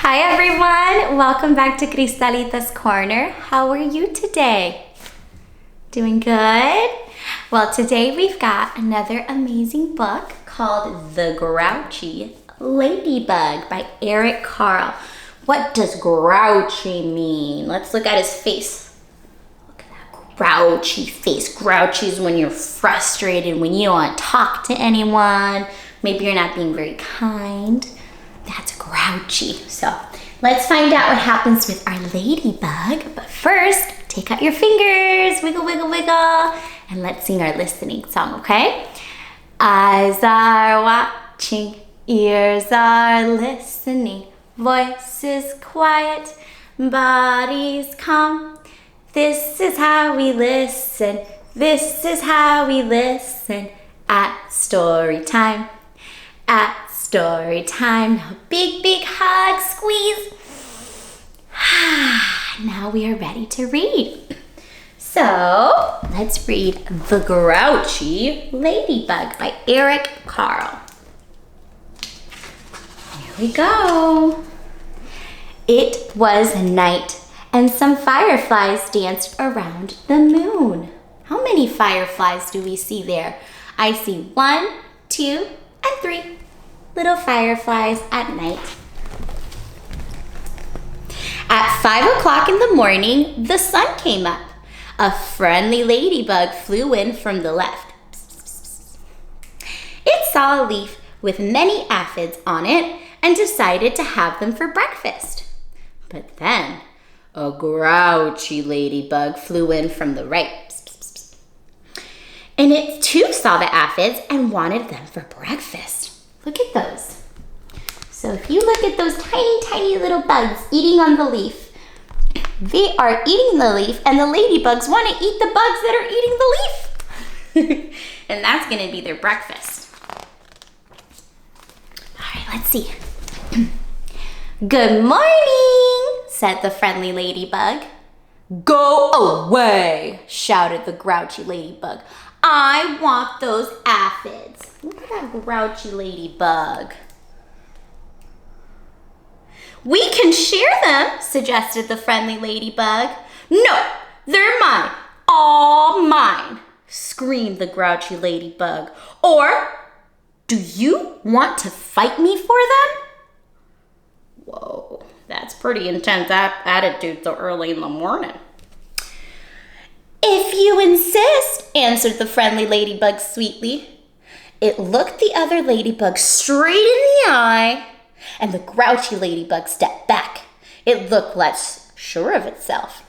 Hi everyone, welcome back to Krystalita's Corner. How are you today? Doing good? Well, today we've got another amazing book called The Grouchy Ladybug by Carle. What does grouchy mean? Let's look at his face. Look at that grouchy face. Grouchy is when you're frustrated, when you don't want to talk to anyone. Maybe you're not being very kind. That's grouchy. So let's find out what happens with our ladybug. But first, take out your fingers, wiggle, wiggle, wiggle, and let's sing our listening song, okay? Eyes are watching, ears are listening, voices quiet, bodies calm. This is how we listen, this is how we listen at story time. At story time. Now big, big hug, squeeze. Now we are ready to read. So let's read The Grouchy Ladybug by Carle. Here we go. It was night, and some fireflies danced around the moon. How many fireflies do we see there? I see 1, 2, and 3 little fireflies at night. At 5 o'clock in the morning, the sun came up. A friendly ladybug flew in from the left. It saw a leaf with many aphids on it and decided to have them for breakfast. But then a grouchy ladybug flew in from the right. And it too saw the aphids and wanted them for breakfast. Look at those. So if you look at those tiny, tiny little bugs eating on the leaf, they are eating the leaf and the ladybugs want to eat the bugs that are eating the leaf. And that's going to be their breakfast. All right, let's see. Good morning, said the friendly ladybug. Go away, shouted the grouchy ladybug. I want those aphids. Look at that grouchy ladybug. We can share them, suggested the friendly ladybug. No, they're mine, all mine, screamed the grouchy ladybug. Or, do you want to fight me for them? Whoa, that's pretty intense attitude so early in the morning. If you insist, answered the friendly ladybug sweetly. It looked the other ladybug straight in the eye, and the grouchy ladybug stepped back. It looked less sure of itself.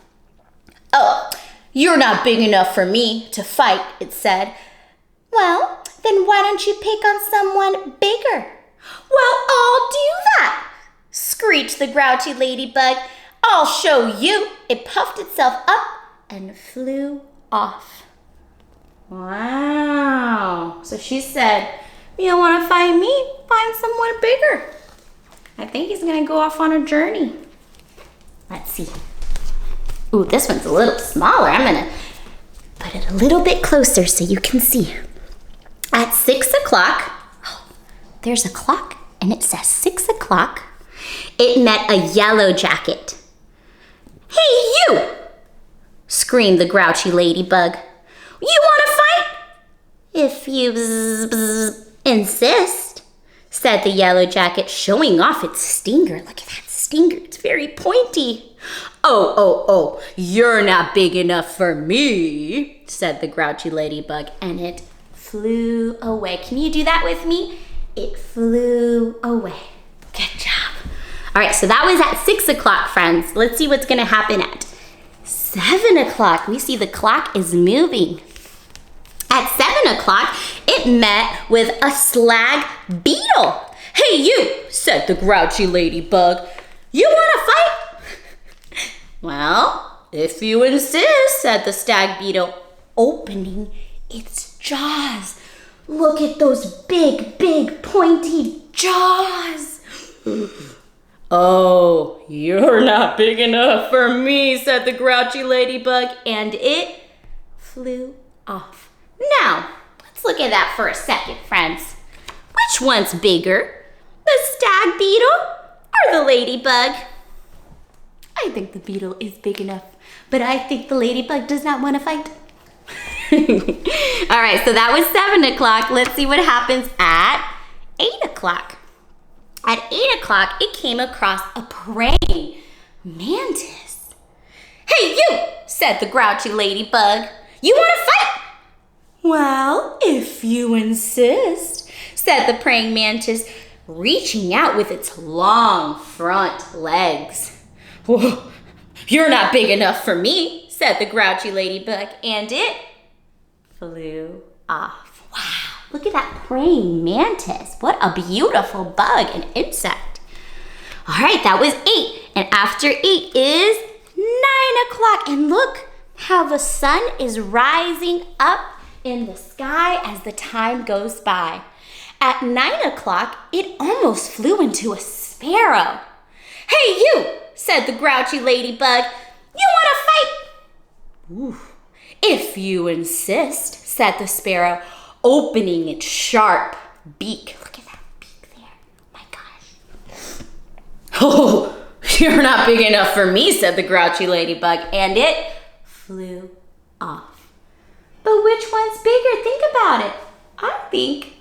Oh, you're not big enough for me to fight, it said. Well, then why don't you pick on someone bigger? Well, I'll do that, screeched the grouchy ladybug. I'll show you. It puffed itself up and flew off. Wow. So she said, you don't want to find me? Find someone bigger. I think he's going to go off on a journey. Let's see. Ooh, this one's a little smaller. I'm going to put it a little bit closer so you can see. At 6 o'clock, oh, there's a clock and it says 6 o'clock. It met a yellow jacket. Hey, you! Screamed the grouchy ladybug. You want to fight? If you insist, said the yellow jacket, showing off its stinger. Look at that stinger. It's very pointy. Oh, you're not big enough for me, said the grouchy ladybug, and it flew away. Can you do that with me? It flew away. Good job. All right, so that was at 6 o'clock, friends. Let's see what's going to happen at 7 o'clock. We see the clock is moving. At 7 o'clock, it met with a slag beetle. Hey, you, said the grouchy ladybug. You want to fight? Well, if you insist, said the stag beetle, opening its jaws. Look at those big, big, pointy jaws. Oh, you're not big enough for me, said the grouchy ladybug, and it flew off. Now, let's look at that for a second, friends. Which one's bigger, the stag beetle or the ladybug. I think the beetle is big enough, but I think the ladybug does not want to fight. All right, so that was 7 o'clock. Let's see what happens at 8 o'clock. At 8 o'clock, it came across a praying mantis. "Hey, you," said the grouchy ladybug. "You want to fight?" "Well, if you insist," said the praying mantis, reaching out with its long front legs. "Whoa, you're not big enough for me," said the grouchy ladybug, and it flew off. Wow, look at that praying mantis. What a beautiful bug and insect. All right, that was 8. And after 8 is 9 o'clock. And look how the sun is rising up in the sky as the time goes by. At 9 o'clock, it almost flew into a sparrow. "Hey, you," said the grouchy ladybug. "You want to fight?" "Ooh, if you insist," said the sparrow, opening its sharp beak. Look at that beak there. My gosh. "Oh, you're not big enough for me," said the grouchy ladybug, and it flew off. But which one's bigger? Think about it. I think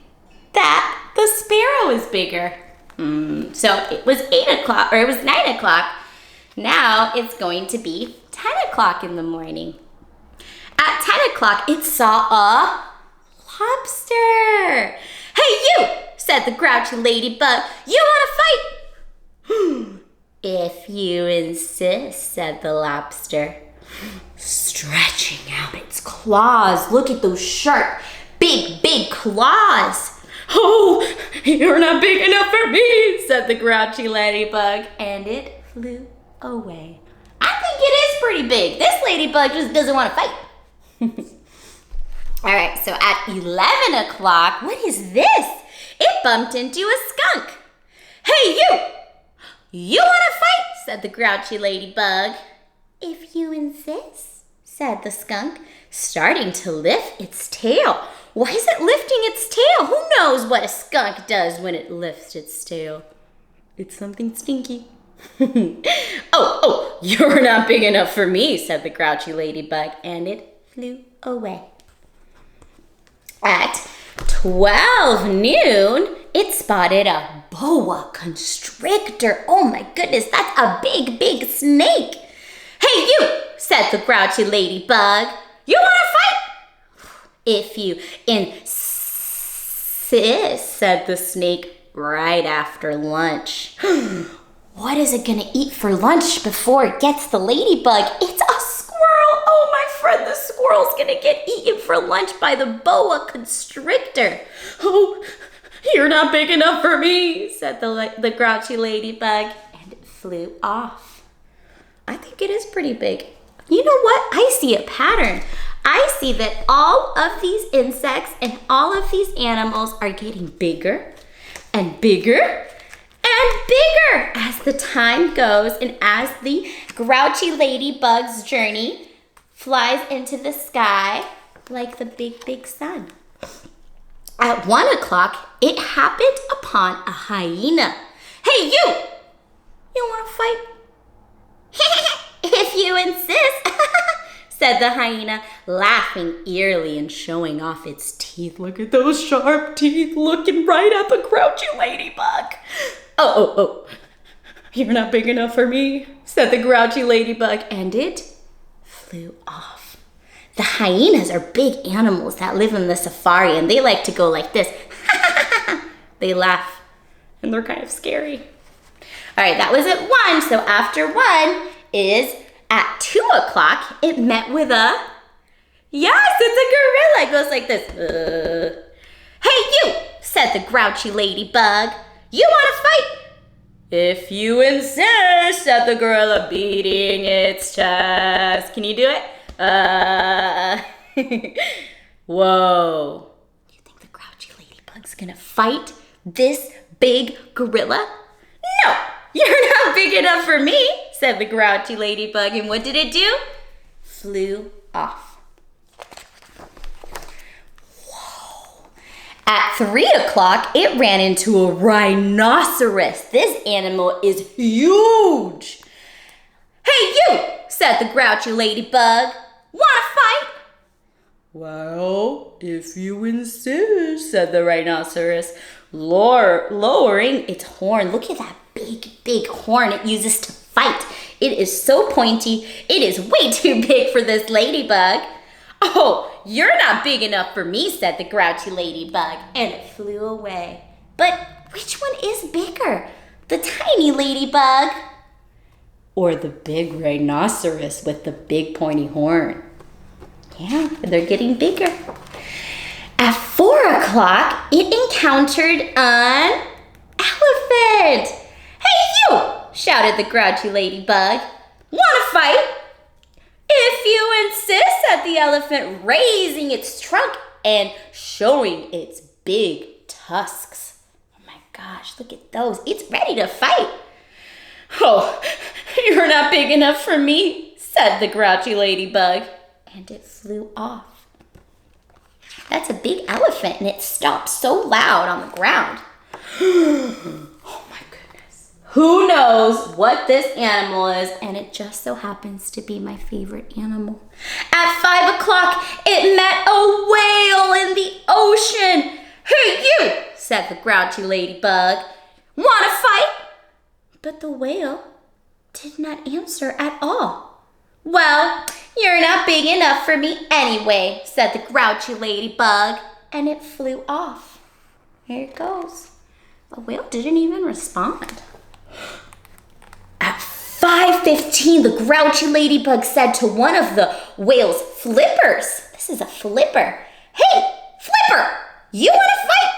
that the sparrow is bigger. So it was 8 o'clock, or it was 9 o'clock. Now it's going to be 10 o'clock in the morning. At 10 o'clock, it saw a lobster. "Hey, you," said the grouchy ladybug. "You want to fight?" "If you insist," said the lobster, stretching out its claws. Look at those sharp, big claws. "Oh, you're not big enough for me," said the grouchy ladybug, and it flew away. I think it is pretty big. This ladybug just doesn't want to fight. All right, so at 11 o'clock, what is this? It bumped into a skunk. "Hey, you! You want to fight?" said the grouchy ladybug. "If you insist," said the skunk, starting to lift its tail. Why is it lifting its tail? Who knows what a skunk does when it lifts its tail? It's something stinky. Oh, you're not big enough for me," said the grouchy ladybug, and it flew away. At 12 noon, it spotted a boa constrictor. Oh my goodness, that's a big snake. "Hey, you," said the grouchy ladybug. "You want to fight?" "If you insist," said the snake right after lunch. What is it gonna eat for lunch before it gets the ladybug? It's a squirrel. Oh, my friend, the squirrel's gonna get eaten for lunch by the boa constrictor. "Oh, you're not big enough for me," said the grouchy ladybug, and it flew off. I think it is pretty big. You know what? I see a pattern. I see that all of these insects and all of these animals are getting bigger and bigger and bigger as the time goes and as the grouchy ladybug's journey flies into the sky like the big sun. At 1 o'clock, it happened upon a hyena. "Hey, you! You want to fight?" "If you insist," said the hyena, laughing eerily and showing off its teeth. Look at those sharp teeth looking right at the grouchy ladybug. Oh, you're not big enough for me," said the grouchy ladybug, and it flew off. The hyenas are big animals that live in the safari, and they like to go like this. They laugh, and they're kind of scary. All right, that was at 1. So after 1 is at 2 o'clock, it met with a, yes, it's a gorilla. It goes like this. "Hey, you," said the grouchy ladybug. "You want to fight?" "If you insist," said the gorilla, beating its chest. Can you do it? Whoa. You think the grouchy ladybug's gonna fight this big gorilla? "No, you're not big enough for me," said the grouchy ladybug. And what did it do? Flew off. Whoa. At 3 o'clock, it ran into a rhinoceros. This animal is huge. "Hey, you," said the grouchy ladybug. "Wanna fight?" "Well, if you insist," said the rhinoceros, lowering its horn. Look at that big horn it uses to fight. It is so pointy. It is way too big for this ladybug. "Oh, you're not big enough for me," said the grouchy ladybug, and it flew away. But which one is bigger? The tiny ladybug or the big rhinoceros with the big pointy horn? Yeah, they're getting bigger. At 4 o'clock, it encountered an elephant. "Hey, you," shouted the grouchy ladybug. "Wanna fight?" "If you insist," said the elephant, raising its trunk and showing its big tusks. Oh my gosh, look at those. It's ready to fight. "Oh, you're not big enough for me," said the grouchy ladybug, and it flew off. That's a big elephant, and it stopped so loud on the ground. Oh my goodness. Who knows what this animal is, and it just so happens to be my favorite animal. At 5 o'clock, it met a whale in the ocean. "Hey, you," said the grouchy ladybug. "Wanna fight?" But the whale did not answer at all. "Well, you're not big enough for me anyway," said the grouchy ladybug, and it flew off. Here it goes. The whale didn't even respond. At 5:15, the grouchy ladybug said to one of the whale's flippers, this is a flipper, "Hey, flipper, you wanna fight?"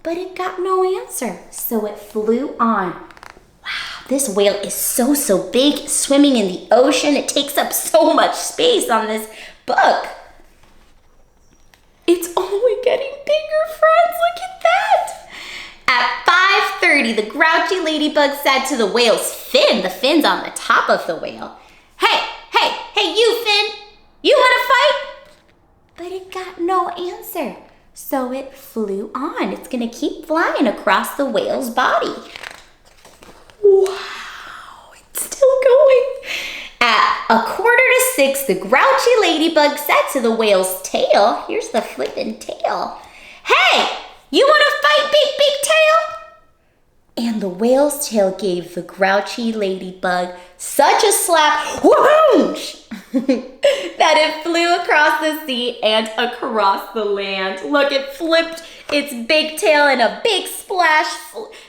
But it got no answer, so it flew on. Wow, this whale is so big, swimming in the ocean. It takes up so much space on this book. It's only getting bigger, friends. Look at that. At 5:30, the grouchy ladybug said to the whale's fin, the fin's on the top of the whale, hey, you fin, you wanna fight?" But it got no answer, so it flew on. It's gonna keep flying across the whale's body. Wow, it's still going. At 5:45, the grouchy ladybug said to the whale's tail, here's the flippin' tail, "Hey, you wanna fight, big tail?" And the whale's tail gave the grouchy ladybug such a slap, whoosh, that it flew across the sea and across the land. Look, it flipped its big tail in a big splash,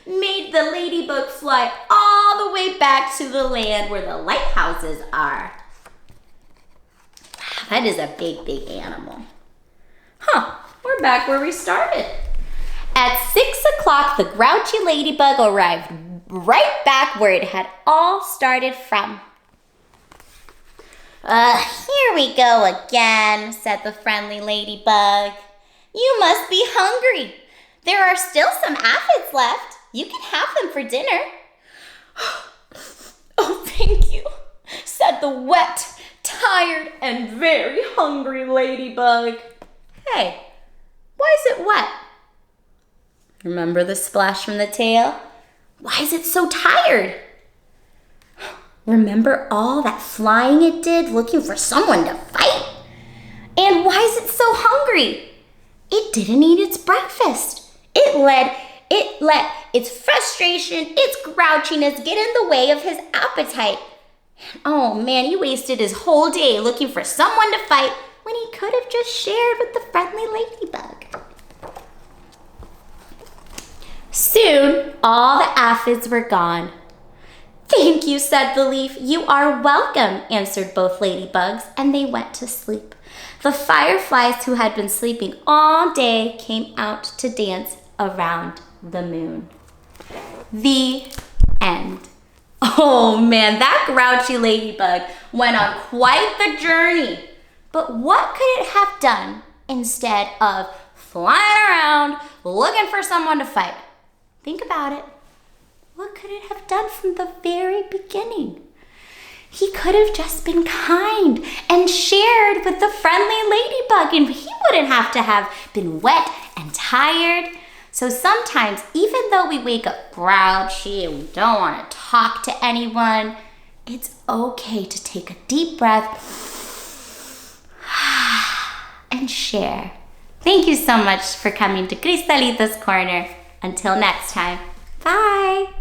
made the ladybug fly all the way back to the land where the lighthouses are. Wow, that is a big animal. We're back where we started. At 6 o'clock, the grouchy ladybug arrived right back where it had all started from. Here we go again," said the friendly ladybug. "You must be hungry. There are still some aphids left. You can have them for dinner." "Oh, thank you," said the wet, tired, and very hungry ladybug. Hey, why is it wet? Remember the splash from the tail? Why is it so tired? Remember all that flying it did, looking for someone to fight? And why is it so hungry? It didn't eat its breakfast. It let its frustration, its grouchiness get in the way of his appetite. Oh man, he wasted his whole day looking for someone to fight when he could have just shared with the friendly ladybug. Soon, all the aphids were gone. "Thank you," said the leaf. "You are welcome," answered both ladybugs, and they went to sleep. The fireflies, who had been sleeping all day, came out to dance around the moon. The end. Oh man, that grouchy ladybug went on quite the journey. But what could it have done instead of flying around looking for someone to fight? Think about it. What could it have done from the very beginning? He could have just been kind and shared with the friendly ladybug, and he wouldn't have to have been wet and tired. So sometimes, even though we wake up grouchy and we don't want to talk to anyone, it's okay to take a deep breath and share. Thank you so much for coming to Krystalita's Corner. Until next time, bye.